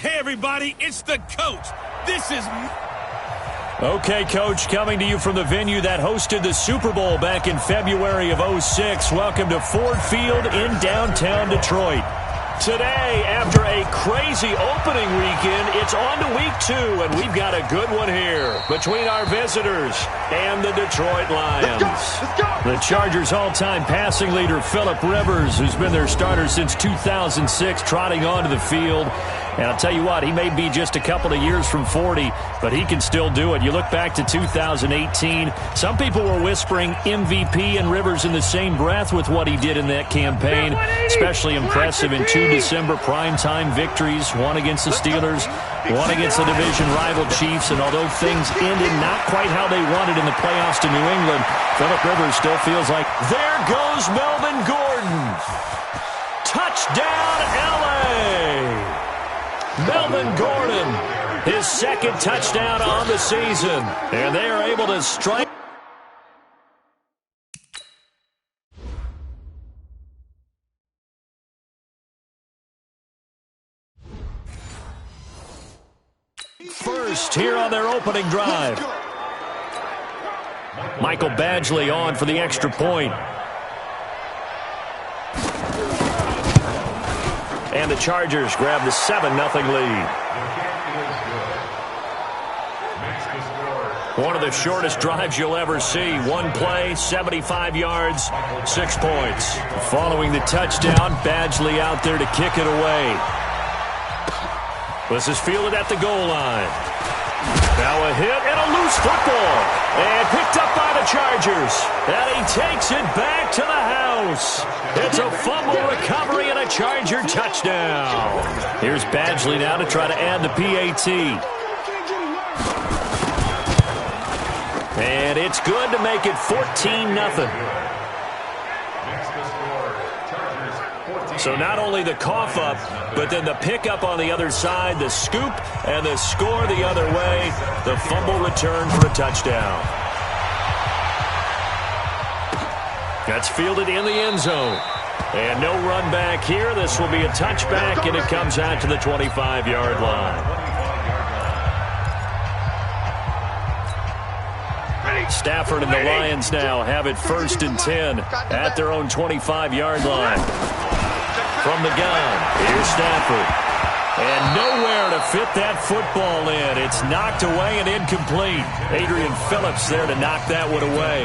Hey, everybody, it's the coach. This is... Okay, Coach, coming to you from the venue that hosted the Super Bowl back in February of '06. Welcome to Ford Field in downtown Detroit. Today, after a crazy opening weekend, it's on to week 2, and we've got a good one here between our visitors and the Detroit Lions. Let's go. The Chargers' all-time passing leader, Phillip Rivers, who's been their starter since 2006, trotting onto the field. And I'll tell you what, he may be just a couple of years from 40, but he can still do it. You look back to 2018, some people were whispering MVP and Rivers in the same breath with what he did in that campaign. Especially impressive in 2 December primetime victories, one against the Steelers, one against the division rival Chiefs. And although things ended not quite how they wanted in the playoffs to New England, Phillip Rivers still feels like, there goes Melvin Gordon. Touchdown, L.A. Melvin Gordon, his second touchdown on the season. And they are able to strike. First here on their opening drive. Michael Badgley on for the extra point. And the Chargers grab the 7-0 lead. One of the shortest drives you'll ever see. One play, 75 yards, 6 points. Following the touchdown, Badgley out there to kick it away. This is fielded at the goal line. Now a hit and a loose football. And picked up by the Chargers. And he takes it back to the house. It's a fumble recovery and a Charger touchdown. Here's Badgley now to try to add the PAT. And it's good to make it 14-0. So not only the cough up, but then the pickup on the other side, the scoop, and the score the other way. The fumble return for a touchdown. That's fielded in the end zone. And no run back here. This will be a touchback, and it comes out to the 25-yard line. Stafford and the Lions now have it 1st and 10 at their own 25-yard line. From the gun, here's Stafford. And nowhere to fit that football in. It's knocked away and incomplete. Adrian Phillips there to knock that one away.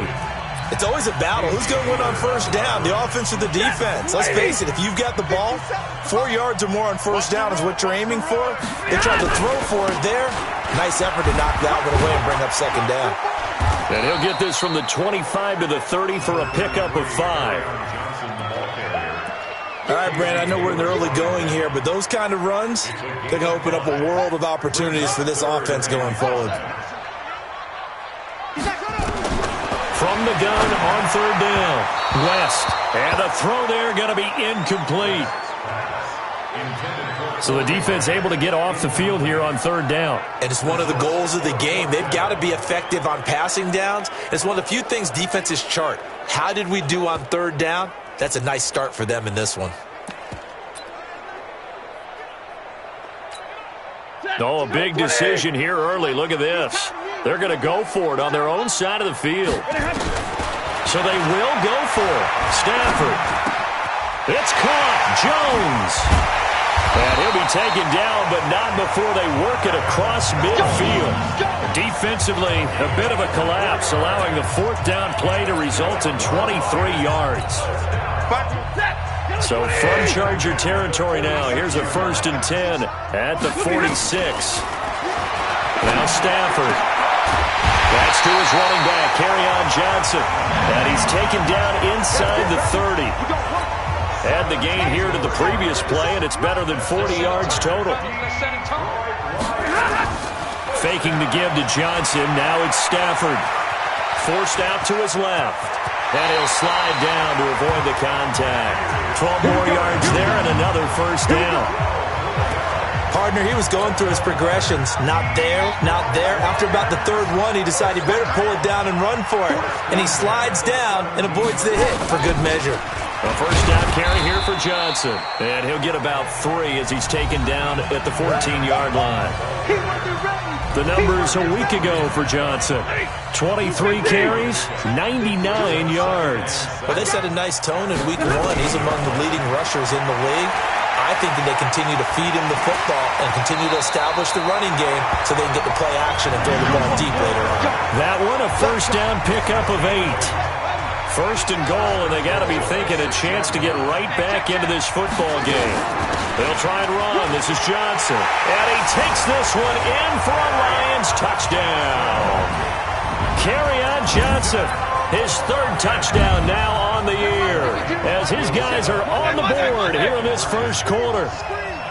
It's always a battle. Who's going to win on first down, the offense or the defense? Let's face it, if you've got the ball, 4 yards or more on first down is what you're aiming for. They tried to throw for it there. Nice effort to knock that one away and bring up second down. And he'll get this from the 25 to the 30 for a pickup of 5. All right, Brandon, I know we're in the early going here, but those kind of runs, they're going to open up a world of opportunities for this offense going forward. From the gun on 3rd down, West. And the throw there going to be incomplete. So the defense able to get off the field here on 3rd down. And it's one of the goals of the game. They've got to be effective on passing downs. It's one of the few things defenses chart. How did we do on 3rd down? That's a nice start for them in this one. Oh, a big decision here early. Look at this. They're going to go for it on their own side of the field. So they will go for it. Stafford. It's caught. Jones. And he'll be taken down, but not before they work it across midfield. Defensively, a bit of a collapse, allowing the 4th down play to result in 23 yards. So from Charger territory now, here's a 1st and 10 at the 46. Now Stafford. That's to his running back, Kerryon Johnson. And he's taken down inside the 30. Add the gain here to the previous play, and it's better than 40 yards total. Faking the give to Johnson. Now it's Stafford. Forced out to his left. And he'll slide down to avoid the contact. 12 more yards there and another 1st down. Partner, he was going through his progressions. Not there, not there. After about the 3rd one, he decided he better pull it down and run for it. And he slides down and avoids the hit for good measure. A first down carry here for Johnson. And he'll get about 3 as he's taken down at the 14-yard line. The numbers a week ago for Johnson. 23 carries, 99 yards. Well, they set a nice tone in week 1. He's among the leading rushers in the league. I think that they continue to feed him the football and continue to establish the running game so they can get the play action and throw the ball deep later on. That one, a first down pickup of 8. First and goal, and they got to be thinking a chance to get right back into this football game. They'll try and run. This is Johnson. And he takes this one in for a Lions touchdown. Kerryon Johnson, his 3rd touchdown now on the year, as his guys are on the board here in this first quarter.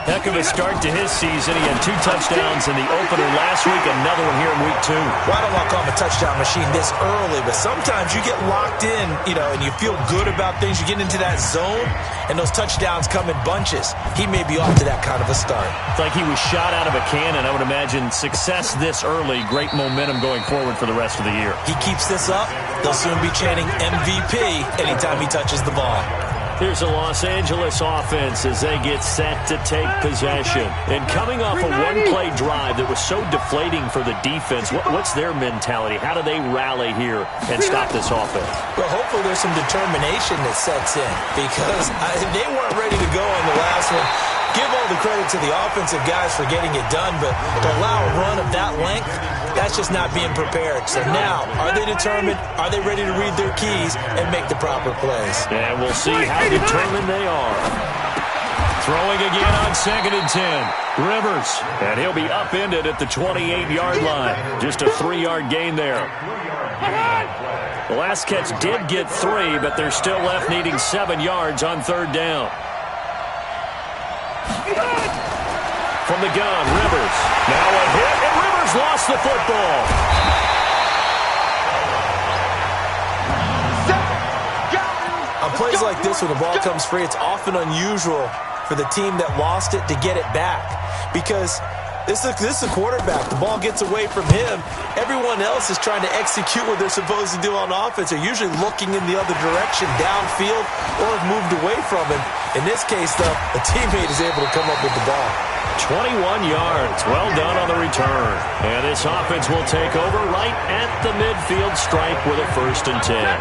Heck of a start to his season. He had 2 touchdowns in the opener last week, another one here in week 2. Well, I don't want to call him a touchdown machine this early, but sometimes you get locked in, and you feel good about things. You get into that zone, and those touchdowns come in bunches. He may be off to that kind of a start. It's like he was shot out of a cannon. I would imagine success this early, great momentum going forward for the rest of the year. He keeps this up, they'll soon be chanting MVP anytime he touches the ball. Here's the Los Angeles offense as they get set to take possession. And coming off a one-play drive that was so deflating for the defense, what's their mentality? How do they rally here and stop this offense? Well, hopefully there's some determination that sets in because they weren't ready to go on the last one. Give all the credit to the offensive guys for getting it done, but to allow a run of that length, that's just not being prepared. So now, are they determined? Are they ready to read their keys and make the proper plays? And we'll see how determined they are. Throwing again on 2nd and 10. Rivers, and he'll be upended at the 28-yard line. Just a 3-yard gain there. The last catch did get 3, but they're still left needing 7 yards on 3rd down. From the gun, Rivers. Now a hit, and Rivers lost the football. On plays like this, when the ball comes free, it's often unusual for the team that lost it to get it back because this is a quarterback. The ball gets away from him. Everyone else is trying to execute what they're supposed to do on offense. They're usually looking in the other direction, downfield, or have moved away from him. In this case, though, the teammate is able to come up with the ball. 21 yards. Well done on the return. And this offense will take over right at the midfield stripe with a 1st and 10.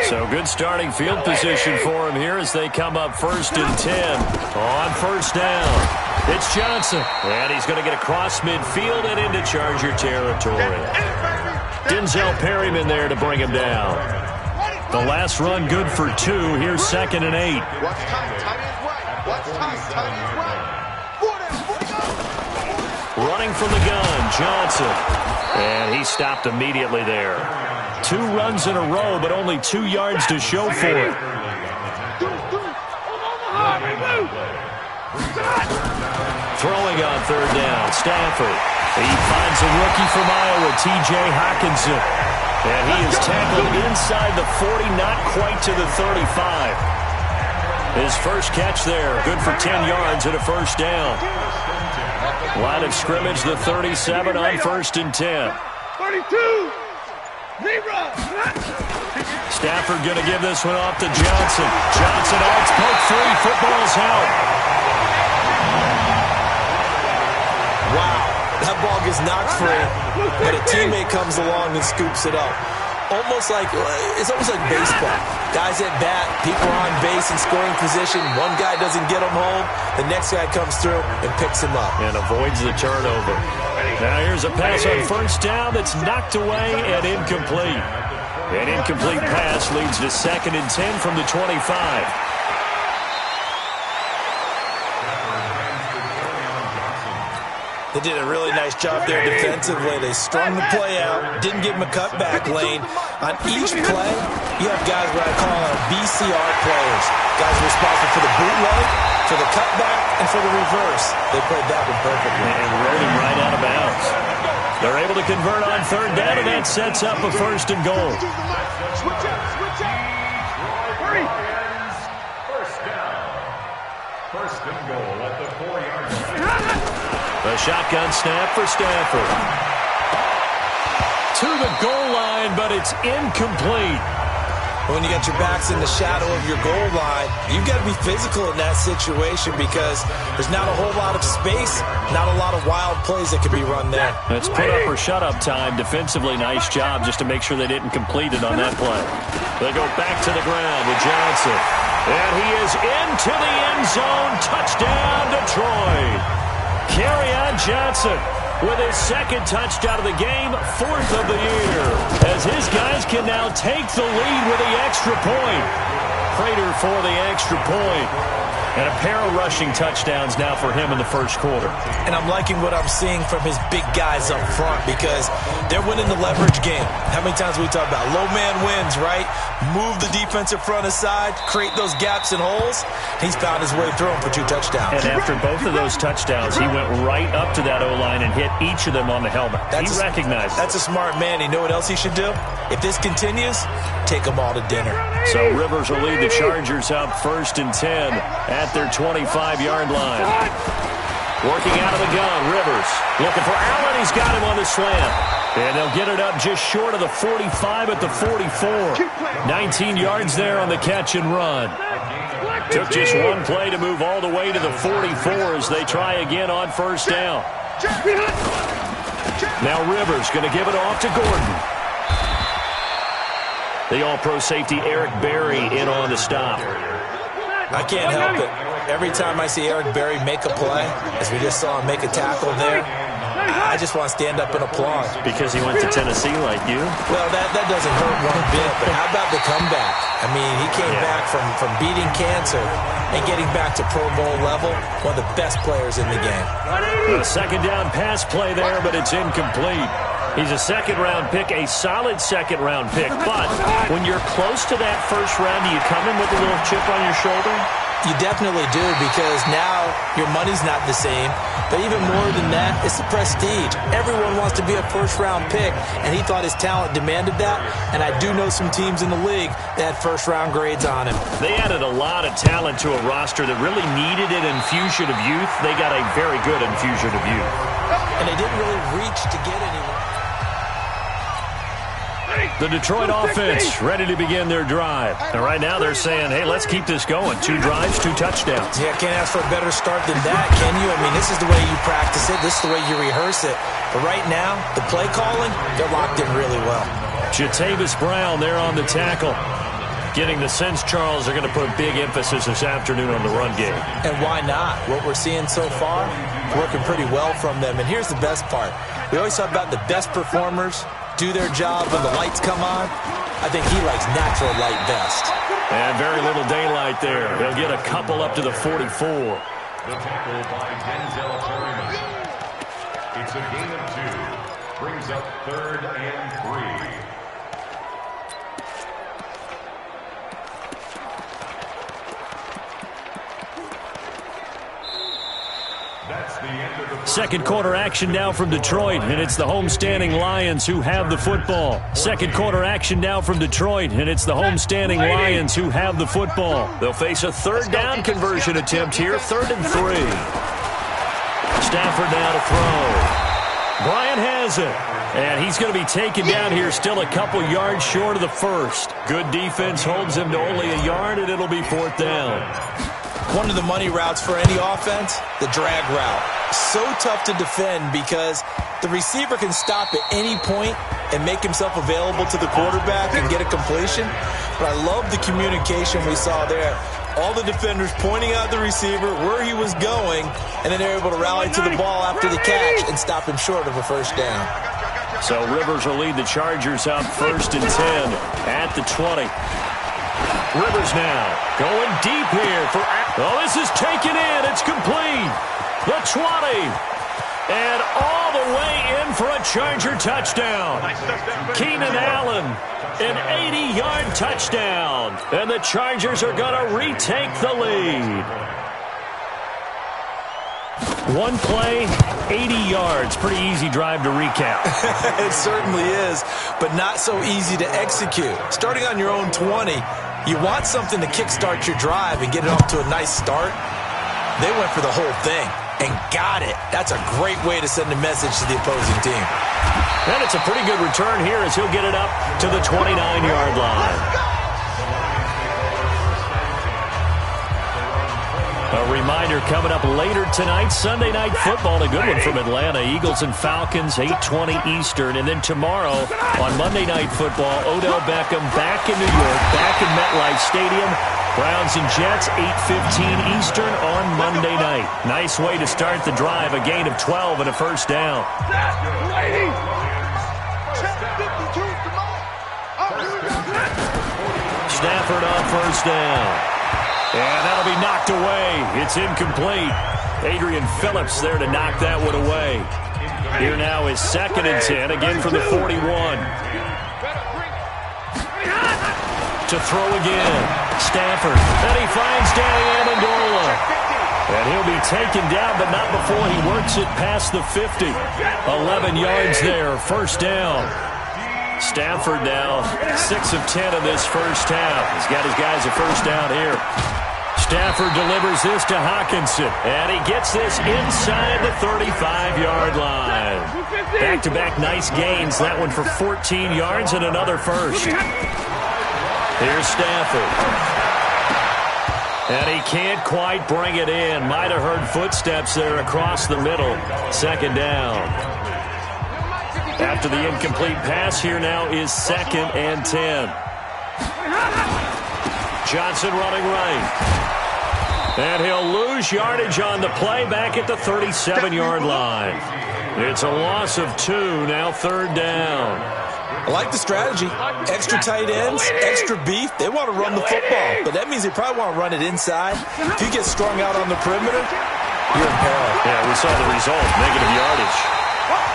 So good starting field position for him here as they come up 1st and 10 on 1st down. It's Johnson, and he's going to get across midfield and into Charger territory. Denzel Perryman there to bring him down. The last run good for 2. Here's 2nd and 8. Running from the gun, Johnson. And he stopped immediately there. 2 runs in a row, but only 2 yards to show for it. Throwing on 3rd down, Stafford. He finds a rookie from Iowa, T.J. Hockenson. And he is tackled inside the 40, not quite to the 35. His first catch there, good for 10 yards and a 1st down. Line of scrimmage, the 37 on 1st and 10. 32. Stafford going to give this one off to Johnson. Johnson, it's poke free. Football's out. Wow, that ball gets knocked free, but a teammate comes along and scoops it up. It's almost like baseball. Guys at bat, people are on base in scoring position. One guy doesn't get him home. The next guy comes through and picks him up. And avoids the turnover. Now here's a pass on 1st down that's knocked away and incomplete. An incomplete pass leads to 2nd and 10 from the 25. They did a really nice job there defensively. They strung the play out, didn't give him a cutback lane. On each play, you have guys what I call BCR players. Guys responsible for the bootleg, for the cutback, and for the reverse. They played that one perfectly. And rode him right out of bounds. They're able to convert on 3rd down, and that sets up a 1st and goal. Switch out. Hurry. 1st down. 1st and goal at the 4-yard line. A shotgun snap for Stafford. To the goal line, but it's incomplete. When you got your backs in the shadow of your goal line, you've got to be physical in that situation because there's not a whole lot of space, not a lot of wild plays that can be run there. It's put up or shut up time. Defensively, nice job just to make sure they didn't complete it on that play. They go back to the ground with Johnson. And he is into the end zone. Touchdown, Detroit. Kerryon Johnson with his second touchdown of the game, fourth of the year, as his guys can now take the lead with the extra point. Prater for the extra point. And a pair of rushing touchdowns now for him in the first quarter. And I'm liking what I'm seeing from his big guys up front because they're winning the leverage game. How many times we talk about low man wins, right? Move the defensive front aside, create those gaps and holes. He's found his way through them for 2 touchdowns. And after both of those touchdowns, he went right up to that O-line and hit each of them on the helmet. He recognized it. That's a smart man. You know what else he should do? If this continues, take them all to dinner. So Rivers will lead the Chargers up 1st and 10 at their 25-yard line. Working out of the gun, Rivers looking for Allen. He's got him on the slant. And they'll get it up just short of the 45 at the 44. 19 yards there on the catch and run. Took just one play to move all the way to the 44 as they try again on 1st down. Now Rivers going to give it off to Gordon. The all-pro safety Eric Berry in on the stop. I can't help it. Every time I see Eric Berry make a play, as we just saw him make a tackle there, I just want to stand up and applaud. Because he went to Tennessee like you? Well, that doesn't hurt one bit, but how about the comeback? I mean, he came back from beating cancer and getting back to Pro Bowl level, one of the best players in the game. A second down pass play there, but it's incomplete. He's a second-round pick, a solid second-round pick. But when you're close to that first round, do you come in with a little chip on your shoulder? You definitely do, because now your money's not the same. But even more than that, it's the prestige. Everyone wants to be a first-round pick, and he thought his talent demanded that. And I do know some teams in the league that had first-round grades on him. They added a lot of talent to a roster that really needed an infusion of youth. They got a very good infusion of youth. And they didn't really reach to get anyone. The Detroit offense ready to begin their drive. And right now they're saying, hey, let's keep this going. 2 drives, 2 touchdowns. Yeah, can't ask for a better start than that, can you? I mean, this is the way you practice it. This is the way you rehearse it. But right now, the play calling, they're locked in really well. Jatavis Brown there on the tackle. Getting the sense, Charles, they're going to put a big emphasis this afternoon on the run game. And why not? What we're seeing so far, working pretty well from them. And here's the best part. We always talk about the best performers do their job when the lights come on. I think he likes natural light best. And very little daylight there. He'll get a couple up to the 44. The tackle by Denzel Perryman. It's a gain of 2. Brings up 3rd and 3. Second quarter action now from Detroit, and it's the homestanding Lions who have the football. Second quarter action now from Detroit, and it's the homestanding Lions who have the football. They'll face a third down conversion attempt here, 3rd and 3. Stafford now to throw. Bryant has it, and he's going to be taken down here still a couple yards short of the first. Good defense holds him to only a yard, and it'll be 4th down. One of the money routes for any offense, the drag route. So tough to defend because the receiver can stop at any point and make himself available to the quarterback and get a completion. But I love the communication we saw there. All the defenders pointing out the receiver, where he was going, and then they're able to rally to the ball after the catch and stop him short of a first down. So Rivers will lead the Chargers up 1st and 10 at the 20. Rivers now going deep here for... Oh, this is taken in. It's complete. The 20. And all the way in for a Charger touchdown. Keenan Allen, an 80-yard touchdown. And the Chargers are going to retake the lead. One play, 80 yards. Pretty easy drive to recap. It certainly is, but not so easy to execute. Starting on your own 20, you want something to kickstart your drive and get it off to a nice start. They went for the whole thing and got it. That's a great way to send a message to the opposing team. And it's a pretty good return here as he'll get it up to the 29-yard line. A reminder coming up later tonight, Sunday Night Football, a good one from Atlanta. Eagles and Falcons, 8:20 Eastern. And then tomorrow on Monday Night Football, Odell Beckham back in New York, back in MetLife Stadium. Browns and Jets, 8:15 Eastern on Monday night. Nice way to start the drive, a gain of 12 and a first down. Stafford on first down. And that'll be knocked away. It's incomplete. Adrian Phillips there to knock that one away. Here now is 2nd and 10, again from the 41. To throw again. Stafford. And he finds Danny Amendola. And he'll be taken down, but not before he works it past the 50. 11 yards there, first down. Stafford now 6 of 10 in this first half. He's got his guys a first down here. Stafford delivers this to Hawkinson, and he gets this inside the 35-yard line. Back-to-back nice gains. That one for 14 yards and another first. Here's Stafford. And he can't quite bring it in. Might have heard footsteps there across the middle. 2nd down. After the incomplete pass, here now is 2nd and 10. Johnson running right. And he'll lose yardage on the play back at the 37-yard line. It's a loss of 2, now 3rd down. I like the strategy. Extra tight ends, extra beef. They want to run the football, but that means they probably want to run it inside. If you get strung out on the perimeter, you're in peril. Yeah, we saw the result, negative yardage.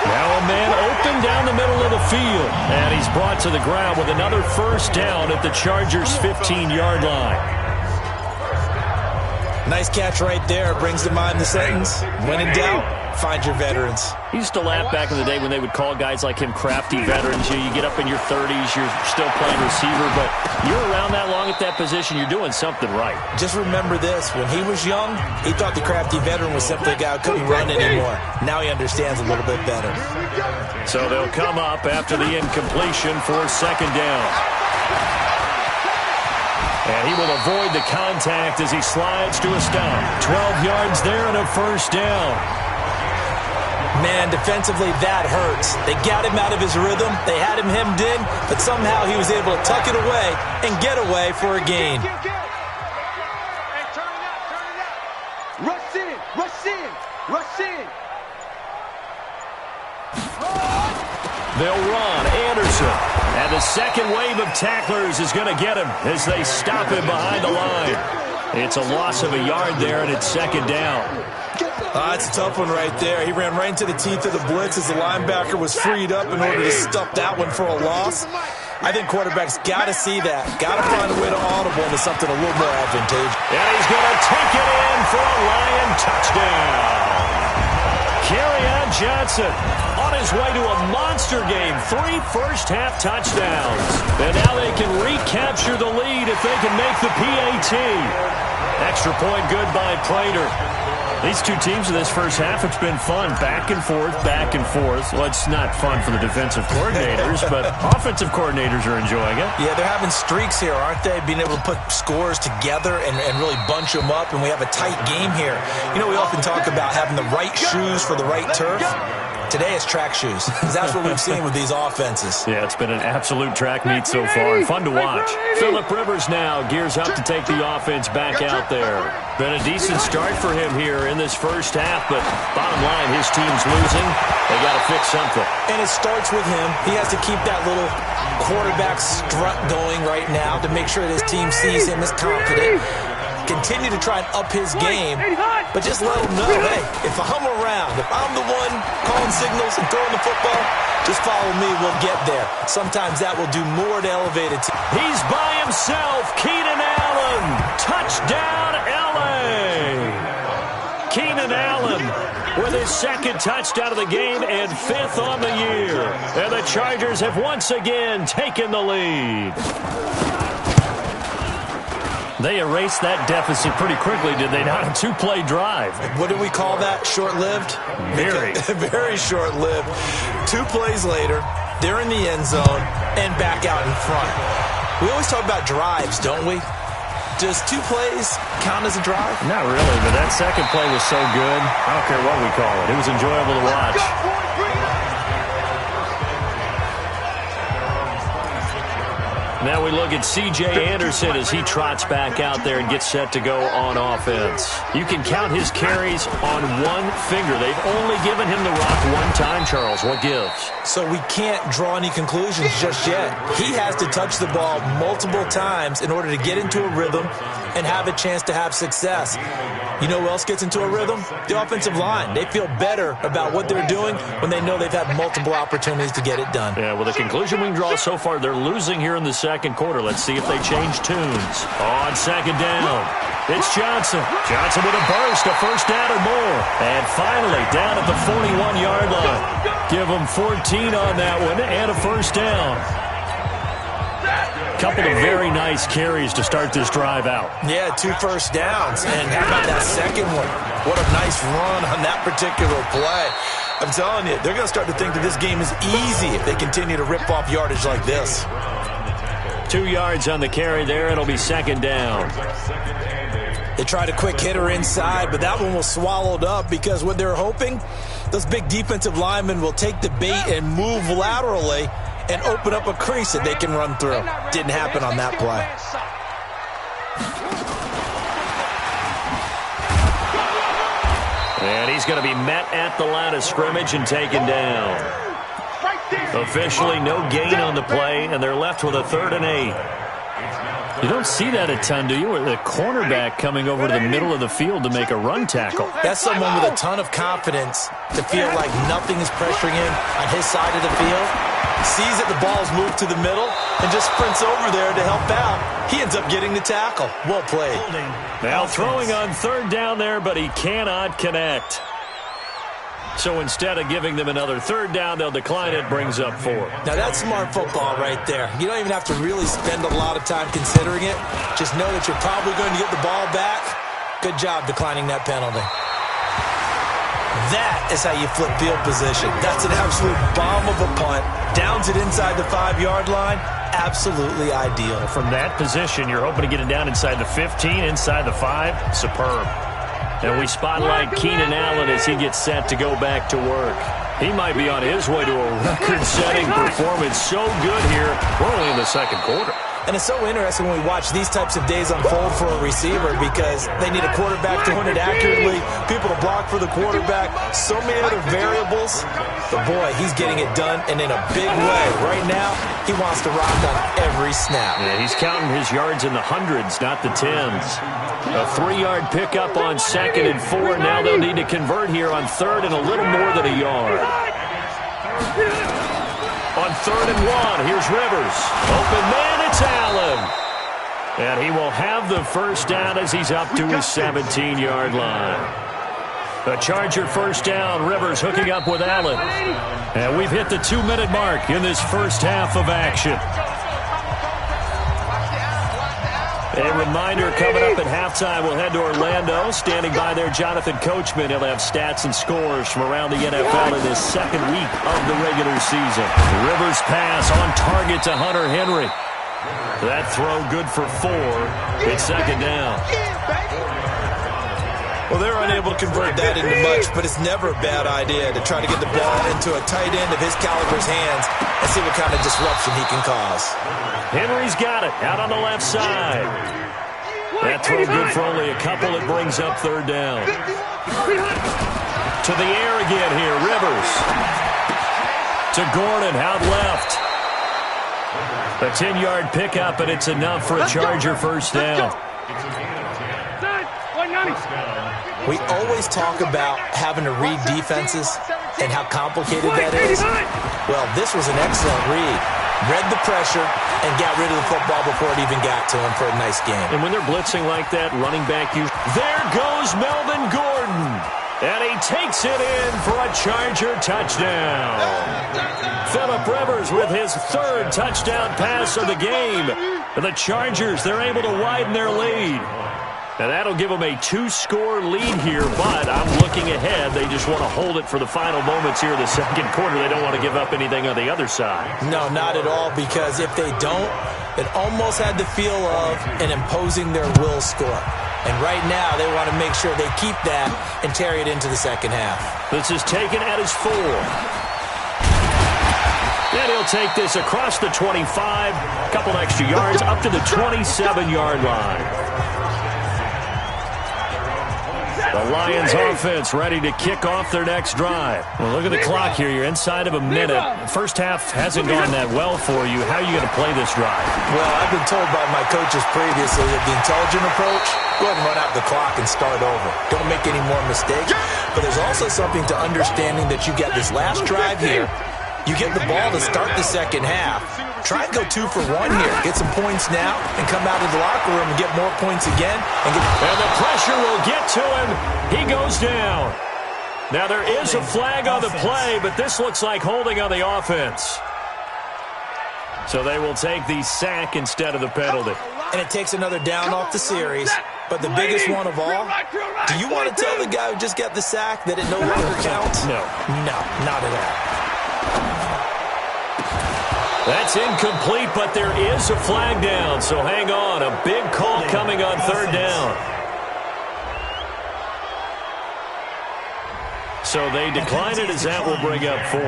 Now a man open down the middle of the field, and he's brought to the ground with another first down at the Chargers' 15-yard line. Nice catch right there. Brings to mind the sentence, when in doubt, find your veterans. He used to laugh back in the day when they would call guys like him crafty veterans. You get up in your 30s, you're still playing receiver, but you're around that long at that position, you're doing something right. Just remember this. When he was young, he thought the crafty veteran was simply a guy who couldn't run anymore. Now he understands a little bit better. So they'll come up after the incompletion for 2nd down. And he will avoid the contact as he slides to a stop. 12 yards there and a first down. Man, defensively, that hurts. They got him out of his rhythm. They had him hemmed in, but somehow he was able to tuck it away and get away for a gain. Rush in, rush in, rush in. They'll run. Anderson. And the second wave of tacklers is going to get him as they stop him behind the line. It's a loss of a yard there, and it's 2nd down. That's a tough one right there. He ran right into the teeth of the blitz as the linebacker was freed up in order to stuff that one for a loss. I think quarterbacks got to see that. Got to find a way to audible into something a little more advantageous. And he's going to take it in for a Lion touchdown. Kerryon Johnson on his way to a monster game. 3 first-half touchdowns. And now they can recapture the lead if they can make the PAT. Extra point good by Prater. These two teams in this first half, it's been fun. Back and forth, back and forth. Well, it's not fun for the defensive coordinators, but offensive coordinators are enjoying it. Yeah, they're having streaks here, aren't they? Being able to put scores together and really bunch them up, and we have a tight game here. You know, we often talk about having the right shoes for the right turf. Today it's track shoes. That's what we've seen with these offenses. Yeah, it's been an absolute track meet so far. Fun to watch. Phillip Rivers now gears up to take the offense back out there. Been a decent start for him here in this first half, but bottom line, his team's losing. They got to fix something. And it starts with him. He has to keep that little quarterback strut going right now to make sure that his team sees him as confident. Continue to try and up his game, but just let him know, hey, if I'm around, if I'm the one calling signals and throwing the football, just follow me, we'll get there. Sometimes that will do more to elevate it. He's by himself, Keenan Allen. Touchdown, L.A. Keenan Allen with his 2nd touchdown of the game and 5th on the year. And the Chargers have once again taken the lead. They erased that deficit pretty quickly, did they not? A 2-play drive. What do we call that? Short-lived? Very. Very short-lived. 2 plays later, they're in the end zone and back out in front. We always talk about drives, don't we? Does 2 plays count as a drive? Not really, but that second play was so good. I don't care what we call it. It was enjoyable to watch. Now we look at C.J. Anderson as he trots back out there and gets set to go on offense. You can count his carries on one finger. They've only given him the rock one time, Charles. What gives? So we can't draw any conclusions just yet. He has to touch the ball multiple times in order to get into a rhythm and have a chance to have success. You know who else gets into a rhythm? The offensive line. They feel better about what they're doing when they know they've had multiple opportunities to get it done. Yeah, well, the conclusion we can draw so far, they're losing here in the second quarter. Let's see if they change tunes. On second down, it's Johnson. Johnson with a burst, a first down or more. And finally, down at the 41-yard line. Give them 14 on that one and a first down. Couple of very nice carries to start this drive out. Yeah, 2 first downs. And how about that second one? What a nice run on that particular play. I'm telling you, they're going to start to think that this game is easy if they continue to rip off yardage like this. 2 yards on the carry there. It'll be second down. They tried a quick hitter inside, but that one was swallowed up because what they're hoping, those big defensive linemen will take the bait and move laterally and open up a crease that they can run through. Didn't happen on that play. And he's going to be met at the line of scrimmage and taken down. Officially no gain on the play, and they're left with a 3rd and 8. You don't see that a ton, do you? With a cornerback coming over to the middle of the field to make a run tackle. That's someone with a ton of confidence to feel like nothing is pressuring him on his side of the field. Sees that the ball's moved to the middle and just sprints over there to help out. He ends up getting the tackle. Well played. Now throwing on 3rd down there, but he cannot connect. So instead of giving them another 3rd down, they'll decline it, brings up 4. Now that's smart football right there. You don't even have to really spend a lot of time considering it. Just know that you're probably going to get the ball back. Good job declining that penalty. That is how you flip field position. That's an absolute bomb of a punt. Downs it inside the 5-yard line. Absolutely ideal. From that position, you're hoping to get it down inside the 15, inside the 5. Superb. And we spotlight Keenan Allen as he gets set to go back to work. He might be on his way to a record-setting performance. So good here. We're only in the second quarter. And it's so interesting when we watch these types of days unfold for a receiver because they need a quarterback to run it accurately, people to block for the quarterback, so many other variables. But boy, he's getting it done and in a big way. Right now, he wants to rock on every snap. Yeah, he's counting his yards in the hundreds, not the tens. A 3-yard pickup on 2nd and 4. Now they'll need to convert here on 3rd and a little more than a yard. On 3rd and 1, here's Rivers. Open man, it's Allen. And he will have the first down as he's up to his 17-yard line. A Charger first down. Rivers hooking up with Allen. And we've hit the 2-minute mark in this first half of action. A reminder coming up at halftime, we'll head to Orlando. Standing by there, Jonathan Coachman. He'll have stats and scores from around the NFL in this second week of the regular season. Rivers pass on target to Hunter Henry. That throw good for 4. It's second down. Well, they're unable to convert that into much, but it's never a bad idea to try to get the ball into a tight end of his caliber's hands and see what kind of disruption he can cause. Henry's got it out on the left side. That throw good for only a couple. It brings up 3rd down. To the air again here. Rivers. To Gordon out left. A 10-yard pickup, and it's enough for a Charger first down. We always talk about having to read defenses and how complicated that is. Well, this was an excellent read. Read the pressure and got rid of the football before it even got to him for a nice game. And when they're blitzing like that, running back, there goes Melvin Gordon. And he takes it in for a Charger touchdown. Phillip Rivers with his 3rd touchdown pass of the game. And the Chargers, they're able to widen their lead. And that'll give them a 2-score lead here, but I'm looking ahead. They just want to hold it for the final moments here in the second quarter. They don't want to give up anything on the other side. No, not at all, because if they don't, It almost had the feel of an imposing their will score. And right now, they want to make sure they keep that and carry it into the second half. This is taken at his 4. And he'll take this across the 25, a couple extra yards, up to the 27-yard line. The Lions offense ready to kick off their next drive. Well, look at the clock here. You're inside of a minute. First half hasn't gone that well for you. How are you going to play this drive? Well, I've been told by my coaches previously that the intelligent approach, go ahead and run out the clock and start over. Don't make any more mistakes. But there's also something to understanding that you get this last drive here. You get the ball to start the second half. Try and go 2 for 1 here. Get some points now and come out of the locker room and get more points again. And the pressure will get to him. He goes down. Now there is a flag on the play, but this looks like holding on the offense. So they will take the sack instead of the penalty. And it takes another down off the series. But the biggest one of all, do you want to tell the guy who just got the sack that it no longer counts? No. No, not at all. That's incomplete, but there is a flag down, so hang on. A big call coming on third down. So they decline it as that will bring up 4.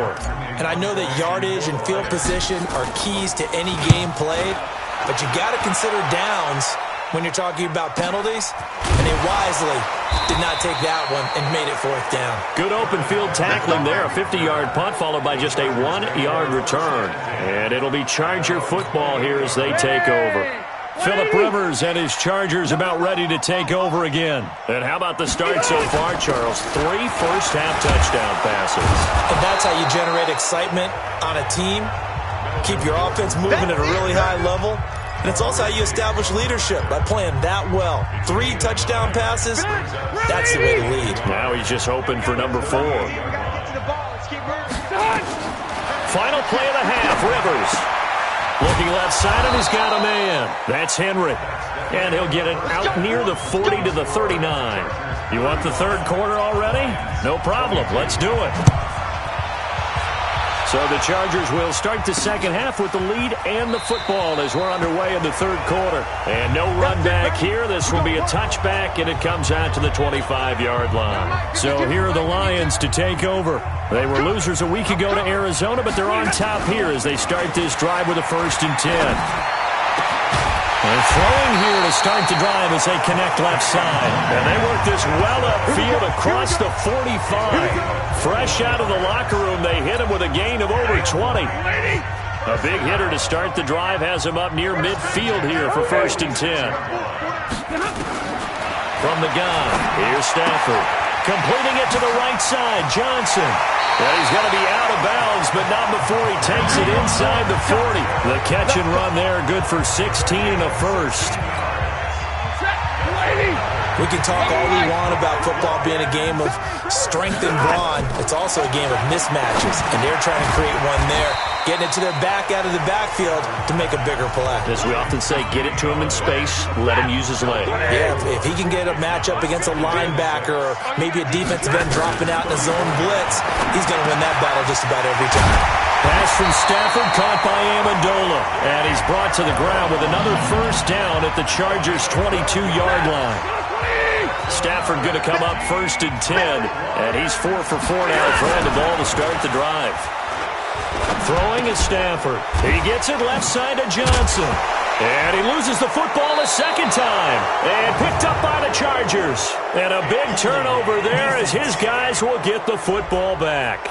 And I know that yardage and field position are keys to any game played, but you got to consider downs when you're talking about penalties, and they wisely did not take that one and made it 4th down. Good open field tackling there. A 50-yard punt followed by just a 1-yard return. And it'll be Charger football here as they take over. Phillip Rivers and his Chargers about ready to take over again. And how about the start so far, Charles? 3 first-half touchdown passes. And that's how you generate excitement on a team. Keep your offense moving at a really high level. And it's also how you establish leadership, by playing that well. 3 touchdown passes, that's the way to lead. Now he's just hoping for number 4. Final play of the half, Rivers. Looking left side, and he's got a man. That's Henry. And he'll get it out near the 40 to the 39. You want the third quarter already? No problem. Let's do it. So the Chargers will start the second half with the lead and the football as we're underway in the third quarter. And no run back here. This will be a touchback, and it comes out to the 25-yard line. So here are the Lions to take over. They were losers a week ago to Arizona, but they're on top here as they start this drive with a 1st and 10. They're throwing here to start the drive as they connect left side. And they work this well upfield across the 45. Fresh out of the locker room, they hit him with a gain of over 20. A big hitter to start the drive has him up near midfield here for 1st and 10. From the gun, here's Stafford. Completing it to the right side, Johnson. And he's going to be out of bounds, but not before he takes it inside the 40. The catch and run there, good for 16 and a first. We can talk all we want about football being a game of strength and brawn. It's also a game of mismatches, and they're trying to create one there, getting it to their back out of the backfield to make a bigger play. As we often say, get it to him in space, let him use his leg. Yeah, if he can get a matchup against a linebacker or maybe a defensive end dropping out in a zone blitz, he's going to win that battle just about every time. Pass from Stafford, caught by Amendola. And he's brought to the ground with another 1st down at the Chargers' 22-yard line. Stafford going to come up 1st and 10. And he's 4 for 4 now, throwing the ball to start the drive. Throwing is Stafford. He gets it left side to Johnson. And he loses the football a second time. And picked up by the Chargers. And a big turnover there as his guys will get the football back.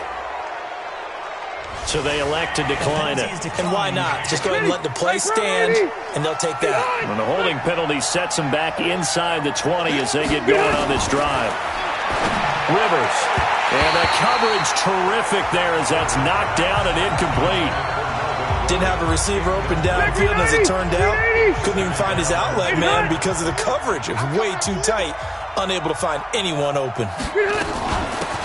So they elect to decline it. And why not? Just go ahead and let the play stand, and they'll take that. And the holding penalty sets them back inside the 20 as they get going on this drive. Rivers. And the coverage terrific there as that's knocked down and incomplete. Didn't have a receiver open downfield, and as it turned out, couldn't even find his outlet man because of the coverage. It was way too tight, unable to find anyone open.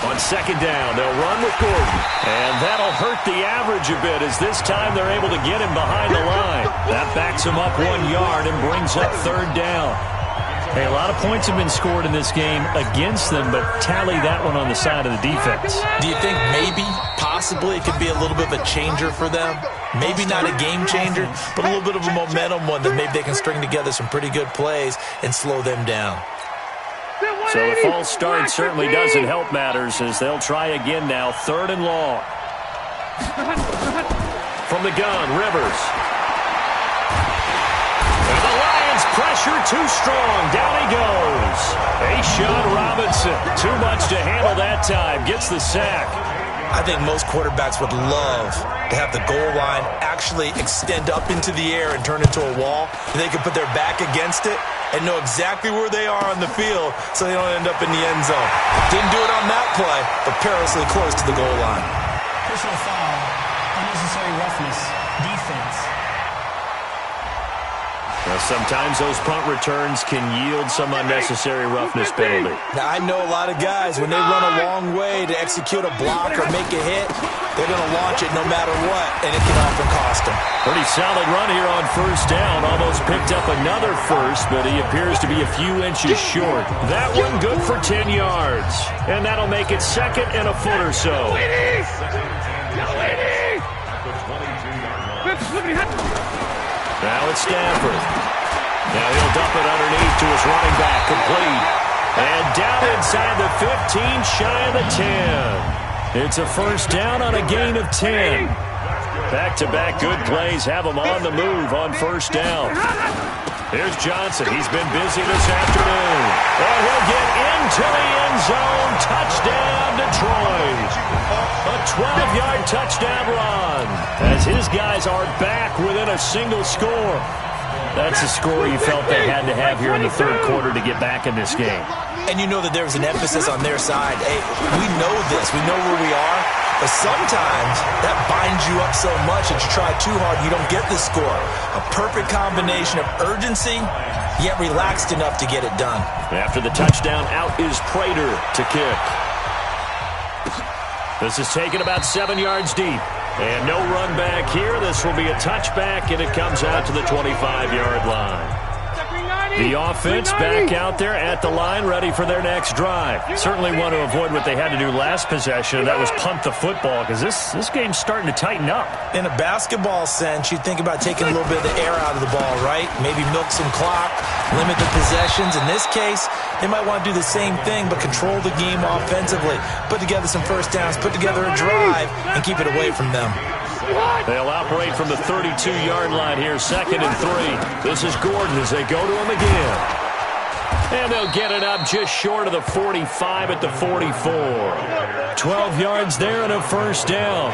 On 2nd down, they'll run with Gordon. And that'll hurt the average a bit as this time they're able to get him behind the line. That backs him up 1 yard and brings up 3rd down. Hey, a lot of points have been scored in this game against them, but tally that one on the side of the defense. Do you think maybe, possibly it could be a little bit of a changer for them. Maybe not a game changer, but a little bit of a momentum one that maybe they can string together some pretty good plays and slow them down. So the false start certainly doesn't help matters as they'll try again now. 3rd and long. From the gun, Rivers. And the Lions pressure too strong. Down he goes. A'Shawn Robinson. Too much to handle that time. Gets the sack. I think most quarterbacks would love to have the goal line actually extend up into the air and turn into a wall. They can put their back against it and know exactly where they are on the field so they don't end up in the end zone. Didn't do it on that play, but perilously close to the goal line. Personal foul, unnecessary roughness, defense. Well, sometimes those punt returns can yield some unnecessary roughness penalty. Now, I know a lot of guys, when they run a long way to execute a block or make a hit, they're going to launch it no matter what, and it can often cost them. Pretty solid run here on 1st down. Almost picked up another first, but he appears to be a few inches short. That one good for 10 yards. And that'll make it 2nd and a foot or so. Now it's Stafford. Now he'll dump it underneath to his running back, complete. And down inside the 15, shy of the 10. It's a 1st down on a gain of 10. Back-to-back good plays have him on the move on 1st down. Here's Johnson. He's been busy this afternoon. And he'll get into the end zone. Touchdown, Detroit. A 12-yard touchdown run as his guys are back within a single score. That's a score you felt they had to have here in the 3rd quarter to get back in this game. And you know that there's an emphasis on their side. Hey, we know this. We know where we are. But sometimes that binds you up so much that you try too hard and you don't get the score. A perfect combination of urgency, yet relaxed enough to get it done. After the touchdown, out is Prater to kick. This is taken about 7 yards deep. And no run back here. This will be a touchback, and it comes out to the 25-yard line. The offense back out there at the line, ready for their next drive. Certainly want to avoid what they had to do last possession, and that was punt the football, because this game's starting to tighten up. In a basketball sense, you think about taking a little bit of the air out of the ball, right? Maybe milk some clock, limit the possessions. In this case, they might want to do the same thing, but control the game offensively. Put together some 1st downs, put together a drive, and keep it away from them. They'll operate from the 32-yard line here, 2nd and 3. This is Gordon as they go to him again. And they'll get it up just short of the 45 at the 44. 12 yards there and a 1st down.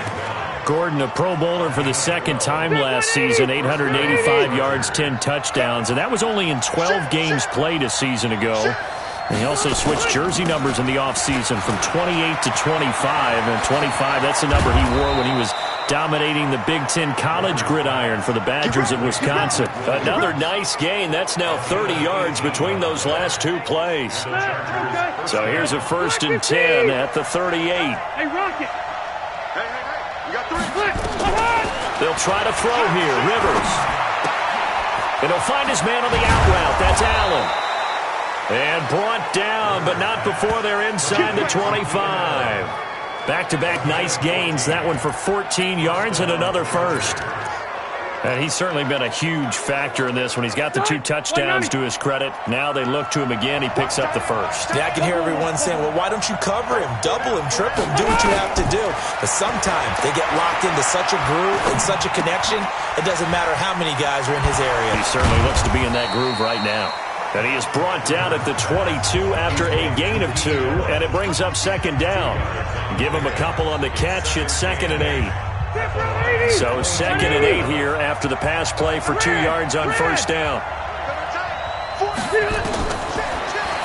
Gordon, a Pro Bowler for the 2nd time last season, 885 yards, 10 touchdowns. And that was only in 12 games played a season ago. And he also switched jersey numbers in the offseason from 28 to 25. And 25, that's the number he wore when he was dominating the Big Ten college gridiron for the Badgers of Wisconsin. Another nice gain. That's now 30 yards between those last 2 plays. So here's a 1st and 10 at the 38. Hey, Rocket. You got 3. They'll try to throw here. Rivers. And he'll find his man on the out route. That's Allen. And brought down, but not before they're inside the 25. Back-to-back nice gains. That one for 14 yards and another 1st. And he's certainly been a huge factor in this when he's got the 2 touchdowns to his credit. Now they look to him again. He picks up the 1st. Yeah, I can hear everyone saying, well, why don't you cover him, double him, triple him, do what you have to do. But sometimes they get locked into such a groove and such a connection, it doesn't matter how many guys are in his area. He certainly looks to be in that groove right now. And he is brought down at the 22 after a gain of 2, and it brings up 2nd down. Give him a couple on the catch. It's 2nd and 8. So 2nd and 8 here after the pass play for 2 yards on 1st down.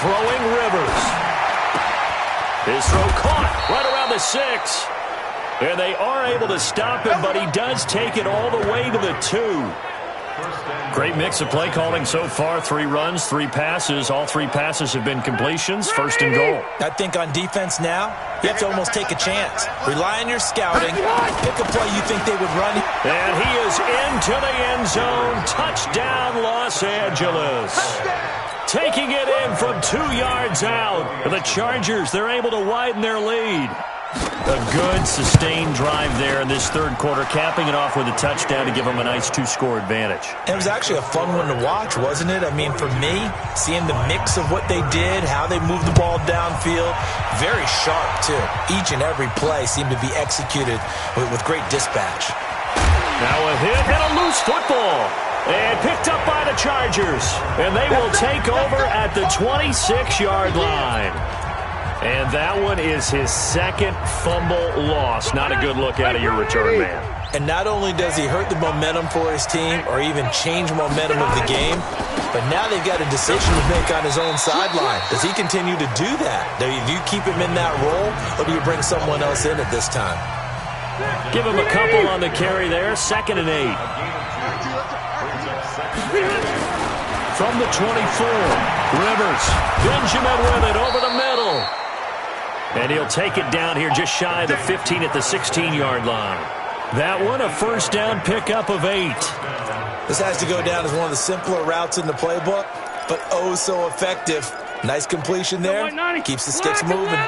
Throwing Rivers. His throw caught right around the 6. And they are able to stop him, but he does take it all the way to the 2. Great mix of play calling so far. 3 runs, 3 passes. All 3 passes have been completions. 1st and goal. I think on defense now, you have to almost take a chance. Rely on your scouting. Pick a play you think they would run. And he is into the end zone. Touchdown, Los Angeles. Taking it in from 2 yards out. The Chargers, they're able to widen their lead. A good, sustained drive there in this third quarter, capping it off with a touchdown to give them a nice 2-score advantage. It was actually a fun one to watch, wasn't it? I mean, for me, seeing the mix of what they did, how they moved the ball downfield, very sharp, too. Each and every play seemed to be executed with great dispatch. Now a hit and a loose football. And picked up by the Chargers. And they will take over at the 26-yard line. And that one is his second fumble loss. Not a good look out of your return man. And not only does he hurt the momentum for his team or even change momentum of the game, but now they've got a decision to make on his own sideline. Does he continue to do that? Do you keep him in that role, or do you bring someone else in at this time? Give him a couple on the carry there. 2nd and 8. From the 24, Rivers. Benjamin with it over the middle. And he'll take it down here just shy of the 15 at the 16-yard line. That one, a first down pickup of 8. This has to go down as one of the simpler routes in the playbook, but oh so effective. Nice completion there. Keeps the sticks moving.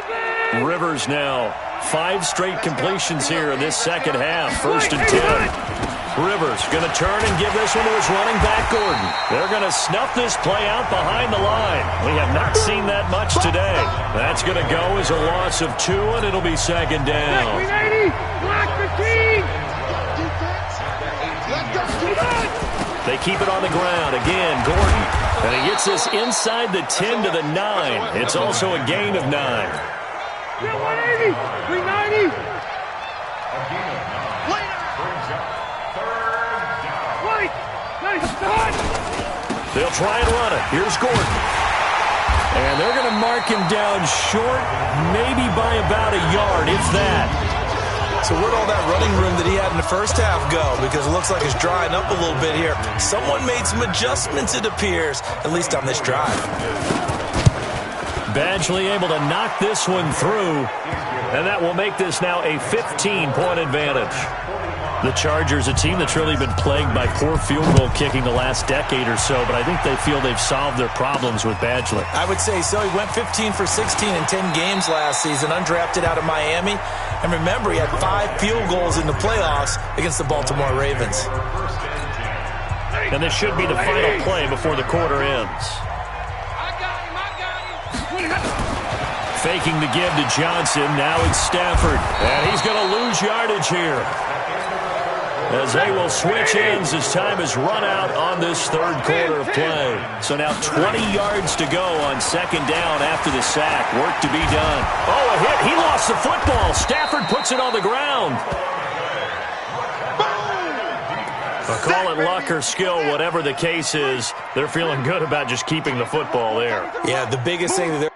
Rivers now 5 straight completions here in this second half. 1st and 10. Rivers going to turn and give this one to his running back, Gordon. They're going to snuff this play out behind the line. We have not seen that much today. That's going to go as a loss of 2, and it'll be 2nd down. They keep it on the ground. Again, Gordon. And he gets this inside the 10 to the 9. It's also a gain of 9. 180, 390. They'll try and run it. Here's Gordon. And they're going to mark him down short, maybe by about a yard, if that. So where'd all that running room that he had in the first half go? Because it looks like it's drying up a little bit here. Someone made some adjustments, it appears, at least on this drive. Badgley able to knock this one through, and that will make this now a 15-point advantage. The Chargers, a team that's really been plagued by poor field goal kicking the last decade or so, but I think they feel they've solved their problems with Badgley. I would say so. He went 15 for 16 in 10 games last season, undrafted out of Miami. And remember, he had 5 field goals in the playoffs against the Baltimore Ravens. And this should be the final play before the quarter ends. Faking the give to Johnson. Now it's Stafford. And he's going to lose yardage here, as they will switch ends as time is run out on this third quarter of play. So now 20 yards to go on 2nd down after the sack. Work to be done. Oh, a hit. He lost the football. Stafford puts it on the ground. But call it luck or skill, whatever the case is, they're feeling good about just keeping the football there. Yeah, the biggest thing that they're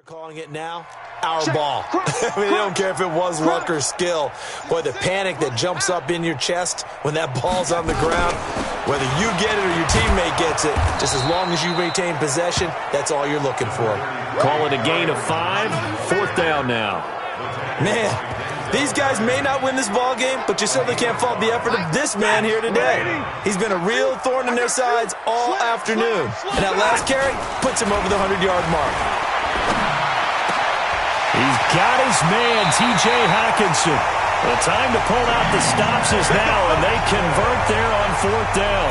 calling it now, our ball. I mean, they don't care if it was luck or skill. Boy, the panic that jumps up in your chest when that ball's on the ground, whether you get it or your teammate gets it, just as long as you retain possession, that's all you're looking for. Call it a gain of 5. 4th down now. Man, these guys may not win this ball game, but you certainly can't fault the effort of this man here today. He's been a real thorn in their sides all afternoon. And that last carry puts him over the 100-yard mark. He's got his man, T.J. Hockenson. The time to pull out the stops is now, and they convert there on 4th down.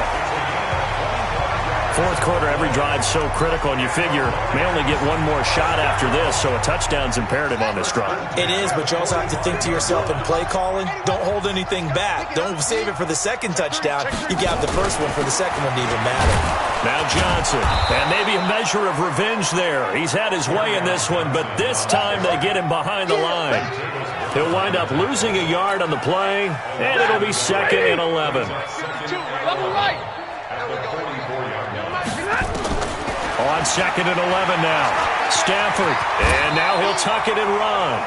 4th quarter, every drive so critical, and you figure may only get one more shot after this, so a touchdown's imperative on this drive. It is, but you also have to think to yourself in play calling, don't hold anything back. Don't save it for the second touchdown. You got the first one for the second one to even matter. Now Johnson, and maybe a measure of revenge there. He's had his way in this one, but this time they get him behind the line. He'll wind up losing a yard on the play, and it'll be 2nd and 11. On 2nd and 11 now. Stafford, and now he'll tuck it and run.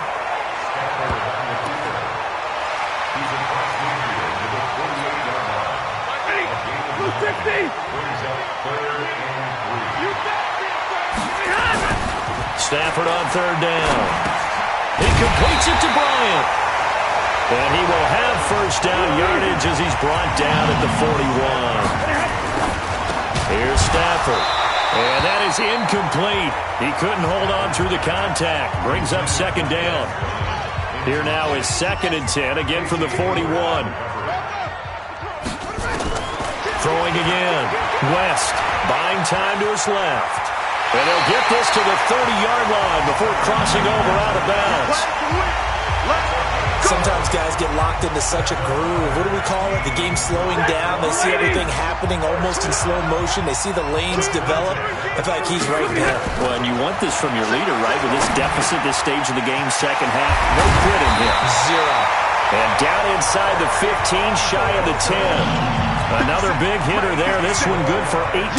Stafford on 3rd down. He completes it to Bryant. And he will have 1st down yardage as he's brought down at the 41. Here's Stafford. And that is incomplete. He couldn't hold on through the contact. Brings up second down. Here now is 2nd and 10, again from the 41. Throwing again. West buying time to his left. And he'll get this to the 30-yard line before crossing over out of bounds. Sometimes guys get locked into such a groove. What do we call it? The game slowing down. They see everything happening almost in slow motion. They see the lanes develop. I feel like he's right there. Well, and you want this from your leader, right? With this deficit, this stage of the game, second half, no quit in him. 0. And down inside the 15, shy of the 10. Another big hitter there. This one good for 18.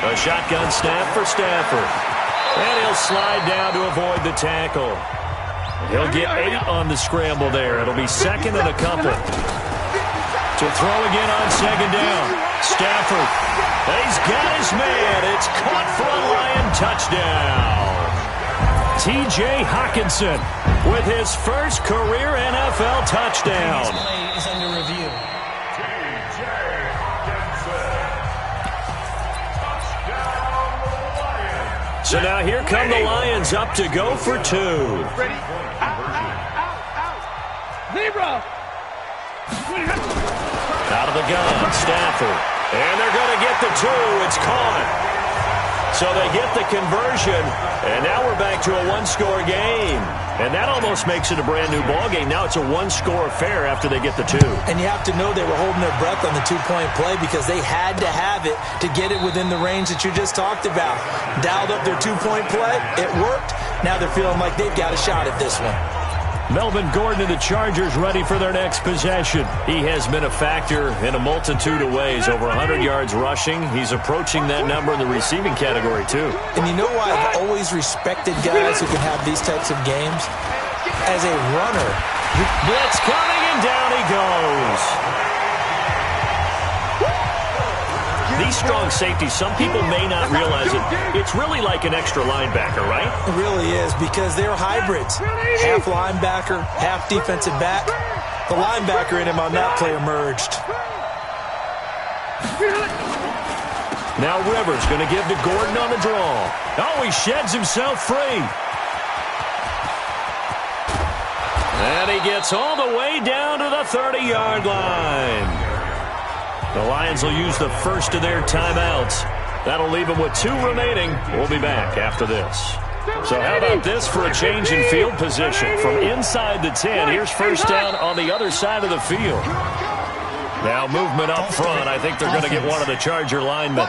A shotgun snap for Stafford. And he'll slide down to avoid the tackle. He'll get 8 on the scramble there. It'll be 2nd and a couple. To throw again on 2nd down. Stafford. He's got his man. It's caught for a Lion touchdown. T.J. Hockenson with his first career NFL touchdown. This play is under review. So now here come the Lions up to go for 2. Ready? Out. Zebra. Out of the gun, Stafford. And they're going to get the 2. It's caught. So they get the conversion, and now we're back to a 1-score game. And that almost makes it a brand-new ballgame. Now it's a 1-score affair after they get the 2. And you have to know they were holding their breath on the 2-point play because they had to have it to get it within the range that you just talked about. Dialed up their 2-point play. It worked. Now they're feeling like they've got a shot at this one. Melvin Gordon and the Chargers ready for their next possession. He has been a factor in a multitude of ways. Over 100 yards rushing. He's approaching that number in the receiving category, too. And you know why I've always respected guys who can have these types of games? As a runner. Blitz coming, and down he goes. These strong safeties, some people may not realize it. It's really like an extra linebacker, right? It really is because they're hybrids. Half linebacker, half defensive back. The linebacker in him on that play emerged. Now Rivers going to give to Gordon on the draw. Oh, he sheds himself free. And he gets all the way down to the 30-yard line. The Lions will use the first of their timeouts. That'll leave them with 2 remaining. We'll be back after this. So how about this for a change in field position? From inside the 10, here's first down on the other side of the field. Now movement up front. I think they're going to get one of the Charger linemen.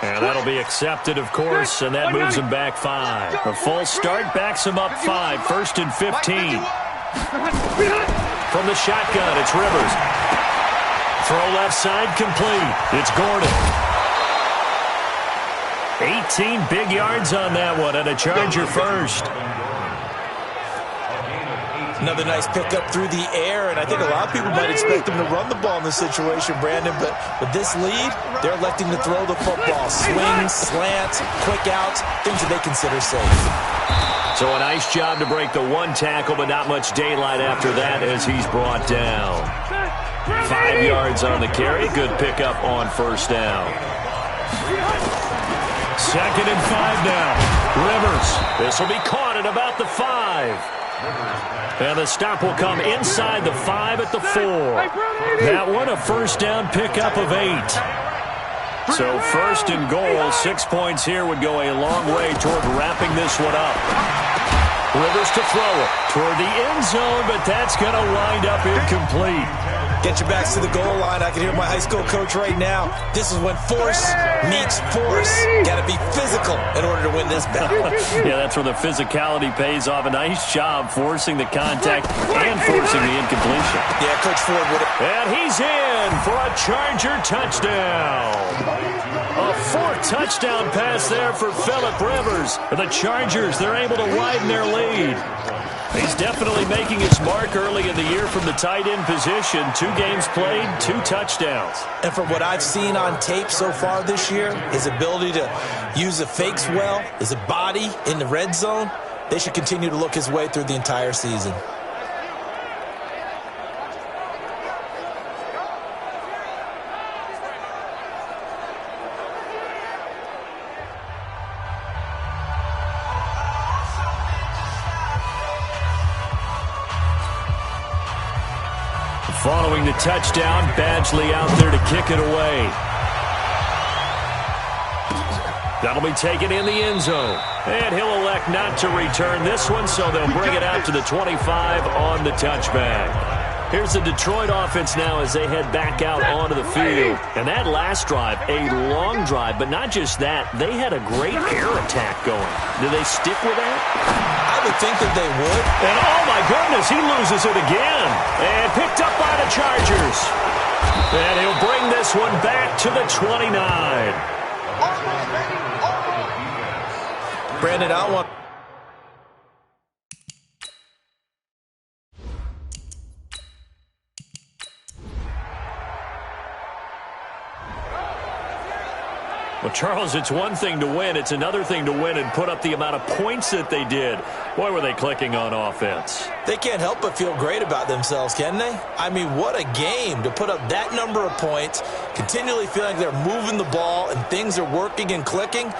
And that'll be accepted, of course, and that moves him back 5. A false start backs him up 5. 1st and 15. From the shotgun, it's Rivers. Throw left side complete. It's Gordon. 18 big yards on that one, and a Charger first. Another nice pickup through the air, and I think a lot of people might expect them to run the ball in this situation, Brandon, but with this lead, they're electing to throw the football. Swings, slants, quick outs, things that they consider safe. So a nice job to break the 1 tackle, but not much daylight after that as he's brought down. 5 yards on the carry. Good pickup on first down. 2nd and 5 now. Rivers. This will be caught at about the 5. And the stop will come inside the 5 at the 4. That one a first down pickup of 8. So 1st and goal. 6 points here would go a long way toward wrapping this one up. Rivers to throw it toward the end zone, but that's going to wind up incomplete. Get your backs to the goal line. I can hear my high school coach right now. This is when force meets force. Got to be physical in order to win this battle. Yeah, that's where the physicality pays off. A nice job forcing the contact and forcing the incompletion. Yeah, Coach Ford would have. And he's in for a Charger touchdown. A 4th touchdown pass there for Phillip Rivers. The Chargers, they're able to widen their lead. He's definitely making his mark early in the year from the tight end position. 2 games played, 2 touchdowns. And from what I've seen on tape so far this year, his ability to use the fakes well, his body in the red zone, they should continue to look his way through the entire season. Following the touchdown, Badgley out there to kick it away. That'll be taken in the end zone. And he'll elect not to return this one, so they'll bring it out to the 25 on the touchback. Here's the Detroit offense now as they head back out onto the field. And that last drive, a long drive, but not just that. They had a great air attack going. Do they stick with that? I would think that they would. And oh my goodness, he loses it again. And picked up by the Chargers. And he'll bring this one back to the 29. Brandon, I want... Well, Charles, it's one thing to win. It's another thing to win and put up the amount of points that they did. Boy, were they clicking on offense. They can't help but feel great about themselves, can they? I mean, what a game to put up that number of points, continually feeling like they're moving the ball and things are working and clicking.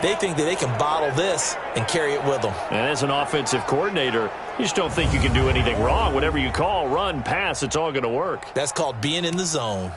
They think that they can bottle this and carry it with them. And as an offensive coordinator, you just don't think you can do anything wrong. Whatever you call, run, pass, it's all going to work. That's called being in the zone.